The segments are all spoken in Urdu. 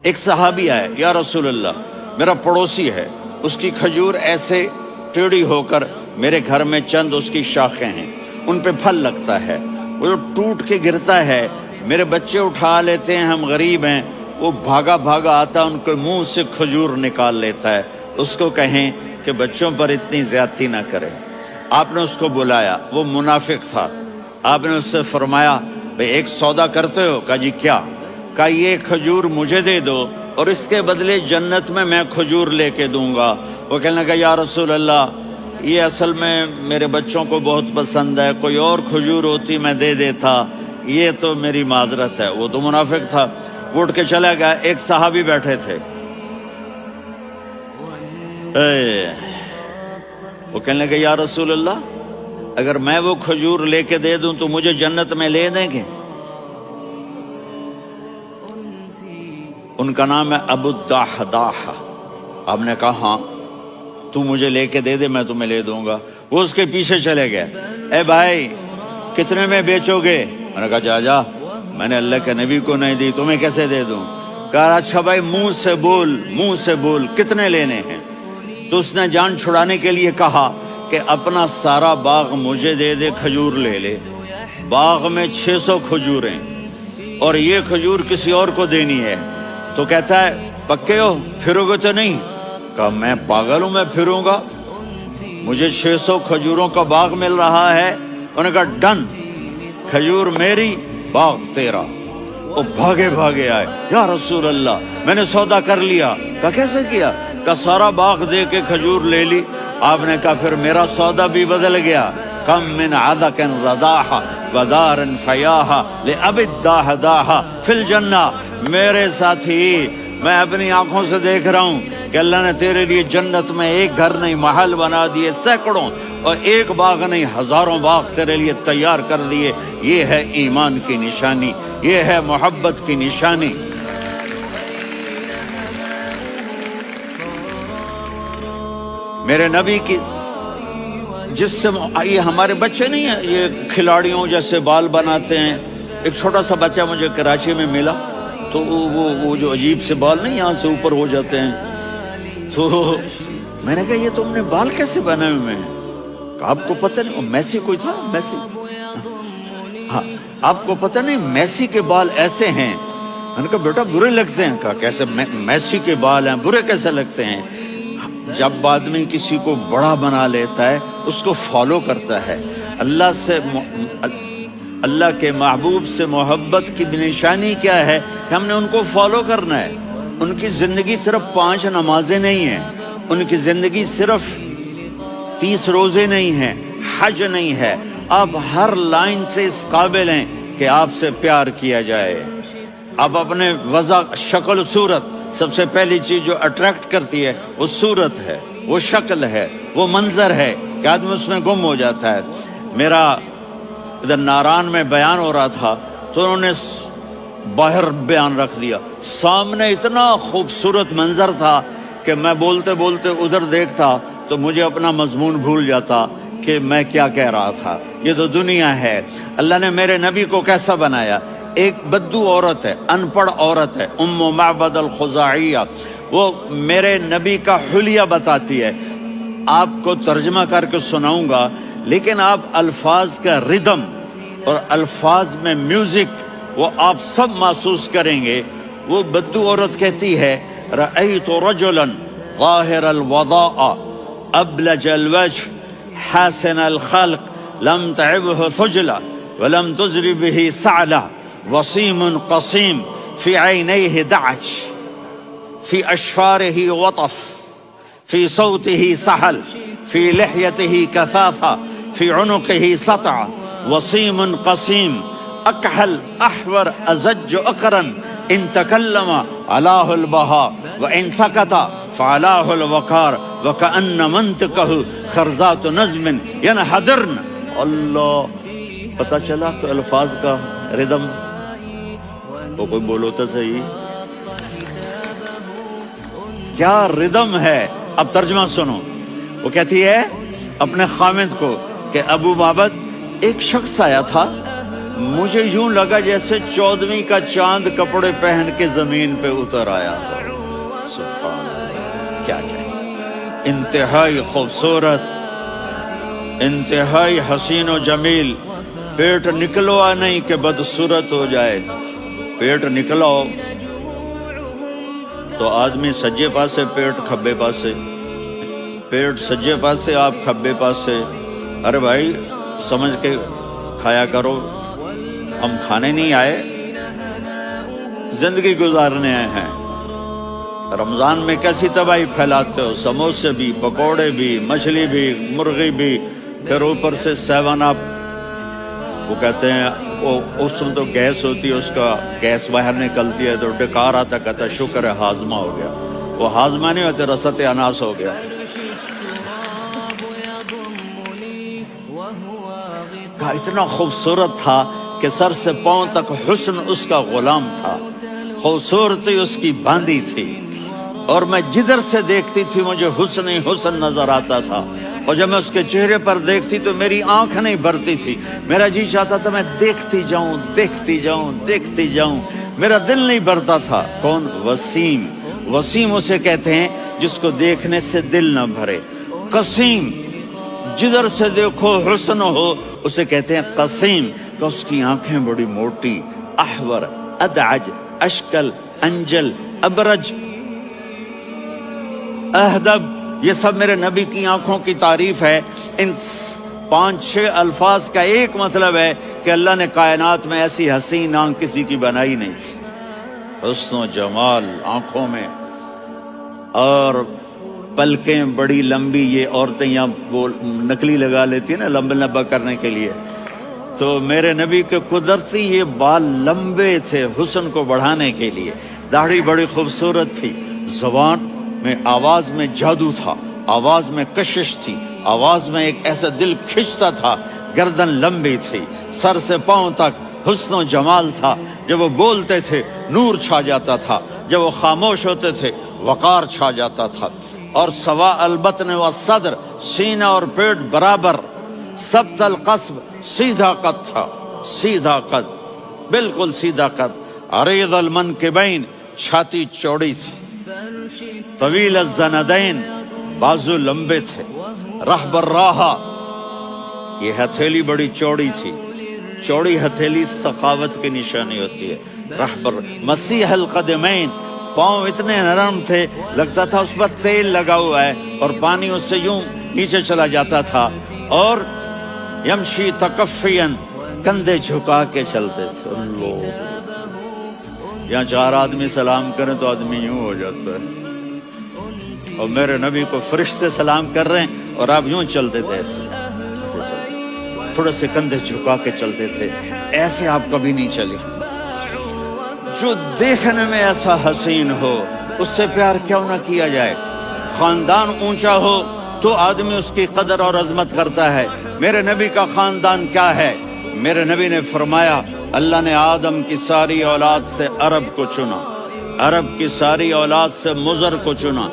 ایک صحابی آئے، یا رسول اللہ میرا پڑوسی ہے، اس کی کھجور ایسے ٹیڑھی ہو کر میرے گھر میں چند اس کی شاخیں ہیں، ان پہ پھل لگتا ہے، وہ جو ٹوٹ کے گرتا ہے، میرے بچے اٹھا لیتے ہیں، ہم غریب ہیں، وہ بھاگا بھاگا آتا ان کے منہ سے کھجور نکال لیتا ہے، اس کو کہیں کہ بچوں پر اتنی زیادتی نہ کرے۔ آپ نے اس کو بلایا، وہ منافق تھا، آپ نے اس سے فرمایا بھئی ایک سودا کرتے ہو؟ کہا جی کیا؟ کہا یہ کھجور مجھے دے دو اور اس کے بدلے جنت میں کھجور لے کے دوں گا۔ وہ کہنے لگا یا رسول اللہ یہ اصل میں میرے بچوں کو بہت پسند ہے، کوئی اور کھجور ہوتی میں دے دیتا، یہ تو میری معذرت ہے۔ وہ تو منافق تھا، وہ اٹھ کے چلا گیا۔ ایک صحابی بیٹھے تھے، وہ کہنے لگے یا رسول اللہ اگر میں وہ کھجور لے کے دے دوں تو مجھے جنت میں لے دیں گے؟ ان کا نام ہے ابو الدحداح۔ آپ نے کہا ہاں تو مجھے لے کے دے دے میں تمہیں لے دوں گا۔ وہ اس کے پیچھے چلے گئے، اے بھائی کتنے میں بیچو گے؟ میں نے کہا جا جا، میں نے اللہ کے نبی کو نہیں دی، تمہیں کیسے دے دوں؟ کہا اچھا بھائی منہ سے بول کتنے لینے ہیں؟ تو اس نے جان چھڑانے کے لیے کہا کہ اپنا سارا باغ مجھے دے دے، کھجور لے لے۔ باغ میں 600 کھجوریں اور یہ کھجور کسی اور کو دینی ہے۔ تو کہتا ہے پکے ہو، پھرو گے تو نہیں؟ کہا میں پاگل ہوں، میں پھروں گا؟ مجھے 600 کھجوروں کا باغ مل رہا ہے۔ انہوں نے کہا ڈن، کھجور میری، باغ تیرا۔ وہ بھاگے بھاگے آئے، یا رسول اللہ میں نے سودا کر لیا۔ کہا کیسے کیا؟ کہا سارا باغ دے کے کھجور لے لی۔ آپ نے کہا پھر میرا سودا بھی بدل گیا۔ کم من عدق رداح ودار فیاح لأبی الدحداح فی الجنہ۔ میرے ساتھی میں اپنی آنکھوں سے دیکھ رہا ہوں کہ اللہ نے تیرے لیے جنت میں ایک گھر نہیں محل بنا دیے سینکڑوں، اور ایک باغ نہیں ہزاروں باغ تیرے لیے تیار کر دیے۔ یہ ہے ایمان کی نشانی، یہ ہے محبت کی نشانی۔ میرے نبی کی جس سے یہ ہمارے بچے نہیں ہیں یہ کھلاڑیوں جیسے بال بناتے ہیں۔ ایک چھوٹا سا بچہ مجھے کراچی میں ملا، تو وہ جو عجیب سے بال نہیں یہاں سے اوپر ہو جاتے ہیں، تو میں نے کہا یہ تم نے بال کیسے بنائے ہوئے ہیں؟ آپ کو پتہ نہیں وہ میسی کوئی تھا، میسی، ہاں آپ کو پتہ نہیں میسی کے بال ایسے ہیں؟ میں نے کہا بیٹا برے لگتے ہیں۔ کہا کیسے؟ میسی کے بال ہیں برے کیسے لگتے ہیں؟ جب آدمی کسی کو بڑا بنا لیتا ہے اس کو فالو کرتا ہے۔ اللہ کے محبوب سے محبت کی نشانی کیا ہے کہ ہم نے ان کو فالو کرنا ہے۔ ان کی زندگی صرف 5 نمازیں نہیں ہیں، ان کی زندگی صرف 30 روزے نہیں ہیں، حج نہیں ہے۔ آپ ہر لائن سے اس قابل ہیں کہ آپ سے پیار کیا جائے۔ آپ اپنے وضع، شکل، صورت، سب سے پہلی چیز جو اٹریکٹ کرتی ہے وہ صورت ہے، وہ شکل ہے، وہ منظر ہے کہ آدمی اس میں گم ہو جاتا ہے۔ میرا ادھر ناران میں بیان ہو رہا تھا تو انہوں نے باہر بیان رکھ دیا، سامنے اتنا خوبصورت منظر تھا کہ میں بولتے بولتے ادھر دیکھتا تو مجھے اپنا مضمون بھول جاتا کہ میں کیا کہہ رہا تھا۔ یہ تو دنیا ہے۔ اللہ نے میرے نبی کو کیسا بنایا؟ ایک بدو عورت ہے، ان پڑھ عورت ہے، ام معبد الخزاعیہ، وہ میرے نبی کا حلیہ بتاتی ہے۔ آپ کو ترجمہ کر کے سناؤں گا، لیکن آپ الفاظ کا ردم اور الفاظ میں میوزک وہ آپ سب محسوس کریں گے۔ وہ بدو عورت کہتی ہے رأیت رجلا ظاہر الوضاء ابلج الوجه حاسن الخلق لم تعبه ثجلة ولم تزر به سعلة وصيم قصيم في عينيه دعج في أشفاره وطف في صوته سحل في لحيته كثافة في عنقه سطع وصيم قصيم أكحل أحور أزج أقرن إن تكلم علاه البهاء وإن سكت فعلاه الوقار وكأن منطقه خرزات نظم ينحدرن۔ اللہ، پتہ چلا کہ الفاظ کا ردم تو کوئی بولو تو صحیح، کیا ردم ہے۔ اب ترجمہ سنو۔ وہ کہتی ہے اپنے خامد کو کہ ابو معبد ایک شخص آیا تھا، مجھے یوں لگا جیسے 14ویں کا چاند کپڑے پہن کے زمین پہ اتر آیا ہو۔ سبحان اللہ، کیا کہیں، انتہائی خوبصورت، انتہائی حسین و جمیل۔ پیٹ نکلوا نہیں کہ بدصورت ہو جائے، پیٹ نکلاؤ تو آدمی سجے پاسے پیٹ کھبے پاسے، پیٹ سجے پاسے آپ کھبے پاسے۔ ارے بھائی سمجھ کے کھایا کرو، ہم کھانے نہیں آئے، زندگی گزارنے آئے ہیں۔ رمضان میں کیسی تباہی پھیلاتے ہو، سموسے بھی، پکوڑے بھی، مچھلی بھی، مرغی بھی، پھر اوپر سے 7 اپ۔ وہ کہتے ہیں اس میں تو گیس ہوتی ہے، اس کا گیس باہر نکلتی ہے تو ڈکار آتا، کہتا ہے شکر ہے ہاضمہ ہو گیا۔ وہ ہاضمہ نہیں ہوتے، رسط اناس ہو گیا۔ اتنا خوبصورت تھا کہ سر سے پاؤں تک حسن اس کا غلام تھا، خوبصورتی اس کی باندھی تھی، اور میں جدھر سے دیکھتی تھی مجھے حسن ہی حسن نظر آتا تھا، اور جب میں اس کے چہرے پر دیکھتی تو میری آنکھ نہیں بھرتی تھی، میرا جی چاہتا تھا میں دیکھتی جاؤں دیکھتی جاؤں دیکھتی جاؤں، میرا دل نہیں بھرتا تھا۔ کون؟ وسیم۔ وسیم اسے کہتے ہیں جس کو دیکھنے سے دل نہ بھرے۔ قسیم، جدھر سے دیکھو حسن ہو، اسے کہتے ہیں قسیم، کہ اس کی آنکھیں بڑی موٹی، احور، ادعج، اشکل، انجل، ابرج، اہدب، یہ سب میرے نبی کی آنکھوں کی تعریف ہے۔ ان 5-6 الفاظ کا ایک مطلب ہے کہ اللہ نے کائنات میں ایسی حسین آنکھ کسی کی بنائی نہیں تھی۔ حسن و جمال آنکھوں میں، اور پلکیں بڑی لمبی، یہ عورتیں یہاں نکلی لگا لیتی ہیں نا لمبا لمبا کرنے کے لیے، تو میرے نبی کے قدرتی یہ بال لمبے تھے حسن کو بڑھانے کے لیے۔ داڑھی بڑی خوبصورت تھی، زبان میں، آواز میں جادو تھا، آواز میں کشش تھی، آواز میں ایک ایسا دل کھنچتا تھا، گردن لمبی تھی، سر سے پاؤں تک حسن و جمال تھا۔ جب وہ بولتے تھے نور چھا جاتا تھا، جب وہ خاموش ہوتے تھے وقار چھا جاتا تھا۔ اور سوا البطن و صدر، سینہ اور پیٹ برابر، سبت القصب، سیدھا قد تھا، سیدھا قد، بالکل سیدھا قد۔ عریض المنکبین، چھاتی چوڑی تھی، طویل الزندین، بازو لمبے تھے، رحب الراحہ، یہ ہتھیلی بڑی چوڑی تھی، چوڑی ہتھیلی سخاوت کی نشانی ہوتی ہے۔ رحب مسیح القدمین، پاؤں اتنے نرم تھے لگتا تھا اس پر تیل لگا ہوا ہے، اور پانی اس سے یوں نیچے چلا جاتا تھا۔ اور یمشی تکفین، کندھے جھکا کے چلتے تھے۔ اللہ، یہاں 4 آدمی سلام کریں تو آدمی یوں ہو جاتا ہے، اور میرے نبی کو فرشتے سلام کر رہے ہیں اور آپ یوں چلتے تھے، ایسے چلتے، تھوڑے سے کندھے جھکا کے چلتے تھے، ایسے آپ کبھی نہیں چلے۔ جو دیکھنے میں ایسا حسین ہو اس سے پیار کیوں نہ کیا جائے؟ خاندان اونچا ہو تو آدمی اس کی قدر اور عظمت کرتا ہے۔ میرے نبی کا خاندان کیا ہے؟ میرے نبی نے فرمایا اللہ نے آدم کی ساری اولاد سے عرب کو چنا، عرب کی ساری اولاد سے مضر کو چنا،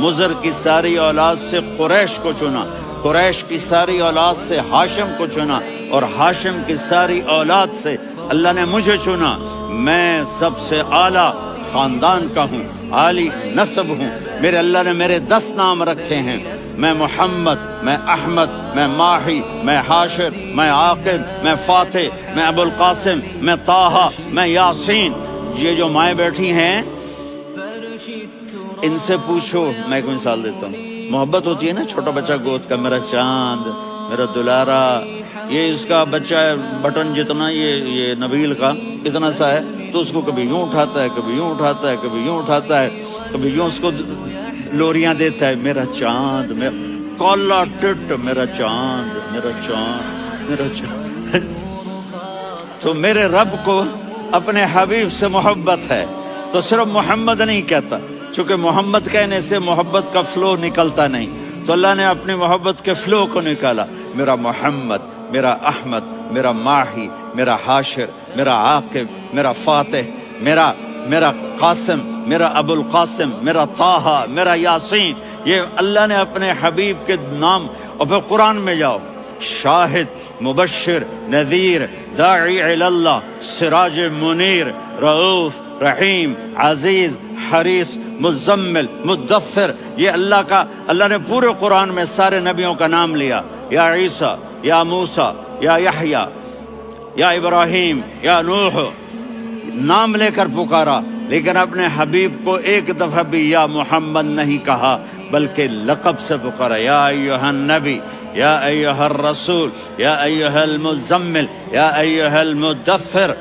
مضر کی ساری اولاد سے قریش کو چنا، قریش کی ساری اولاد سے ہاشم کو چنا، اور ہاشم کی ساری اولاد سے اللہ نے مجھے چنا۔ میں سب سے اعلیٰ خاندان کا ہوں، عالی نسب ہوں۔ میرے اللہ نے میرے 10 نام رکھے ہیں، میں محمد، میں احمد، میں ماہی، میں حاشر، میں عاقب، میں فاتح، میں ابو القاسم، میں طٰہٰ، میں یاسین۔ یہ جو مائیں بیٹھی ہیں ان سے پوچھو، میں ایک مثال دیتا ہوں، محبت ہوتی ہے نا، چھوٹا بچہ گود کا، میرا چاند، میرا دلارا، یہ اس کا بچہ بٹن جتنا یہ نبیل کا اتنا سا ہے، تو اس کو کبھی یوں اٹھاتا ہے، کبھی یوں اٹھاتا ہے، کبھی یوں اٹھاتا ہے، کبھی یوں اس کو لوریاں دیتا ہے، میرا چاند، میرا کالا ٹٹ، میرا چاند، میرا چاند، میرا چاند۔ تو میرے رب کو اپنے حبیب سے محبت ہے تو صرف محمد نہیں کہتا، چونکہ محمد کہنے سے محبت کا فلو نکلتا نہیں، تو اللہ نے اپنی محبت کے فلو کو نکالا۔ میرا محمد، میرا احمد، میرا ماہی، میرا حاشر، میرا عاقب، میرا فاتح، میرا قاسم، میرا ابو القاسم، میرا طٰہٰ، میرا یاسین، یہ اللہ نے اپنے حبیب کے نام۔ اور پھر قرآن میں جاؤ، شاہد، مبشر نذیر داعی الی اللہ سراج منیر رؤوف رحیم عزیز حریص مزمل مدثر، یہ اللہ نے پورے قرآن میں سارے نبیوں کا نام لیا، یا عیسیٰ یا موسیٰ یا یحییٰ یا ابراہیم یا نوح، نام لے کر پکارا، لیکن اپنے حبیب کو ایک دفعہ بھی یا محمد نہیں کہا، بلکہ لقب سے پکارا، یا ایھا النبی یا ایھا الرسول یا ایھا المزمل یا ایھا المدثر۔